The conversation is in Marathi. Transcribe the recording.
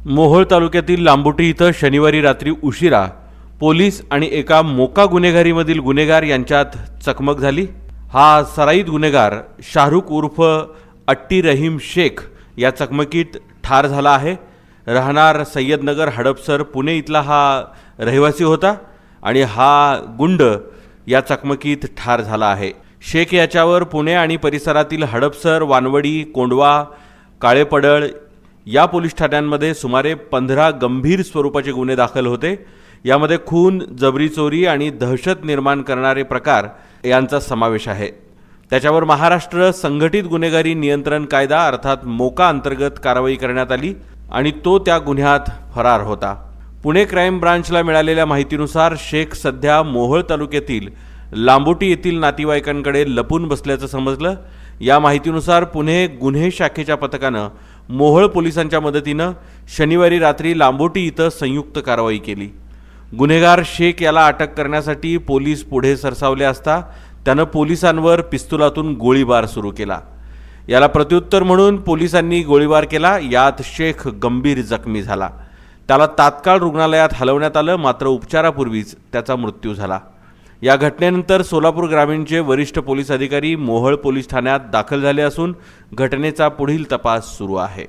मोहोळ तालुक्यातील लांबुटी इथं शनिवारी रात्री उशिरा पोलीस आणि एका मोका गुन्हेगारीमधील गुन्हेगार यांच्यात चकमक झाली। हा सराईत गुन्हेगार शाहरुख उर्फ अट्टी रहीम शेख या चकमकीत ठार झाला आहे। राहणार सय्यदनगर हडपसर पुणे इथला हा रहिवासी होता आणि हा गुंड या चकमकीत ठार झाला आहे। शेख याच्यावर पुणे आणि परिसरातील हडपसर, वानवडी, कोंडवा, काळेपडळ या पोलीस ठाण्यांमध्ये सुमारे 15 गंभीर स्वरूपाचे गुन्हे दाखल होते। यामध्ये खून, जबरी चोरी आणि दहशत निर्माण करणारे प्रकार यांचा समावेश आहे। त्याच्यावर महाराष्ट्र संघटित गुन्हेगारी नियंत्रण कायदा अर्थात मोका अंतर्गत कारवाई करण्यात आली आणि तो त्या गुन्ह्यात फरार होता। पुणे क्राईम ब्रांचला मिळालेल्या माहितीनुसार शेख सध्या मोहोळ तालुक्यातील लांबुटी येथील नातेवाईकांकडे लपून बसल्याचं समजलं। या माहितीनुसार पुणे गुन्हे शाखेच्या पथकानं मोहोळ पोलिसांच्या मदतीनं शनिवारी रात्री लांबुटी इथं संयुक्त कारवाई केली। गुन्हेगार शेख याला अटक करण्यासाठी पोलीस पुढे सरसावले असता त्यानं पोलिसांवर पिस्तुलातून गोळीबार सुरू केला। याला प्रत्युत्तर म्हणून पोलिसांनी गोळीबार केला। यात शेख गंभीर जखमी झाला। त्याला तात्काळ रुग्णालयात हलवण्यात आलं, मात्र उपचारापूर्वीच त्याचा मृत्यू झाला। या घटनेनंतर सोलापूर ग्रामीणचे वरिष्ठ पोलीस अधिकारी मोहोळ पोलीस ठाण्यात दाखल झाले असून घटनेचा पुढील तपास सुरू आहे।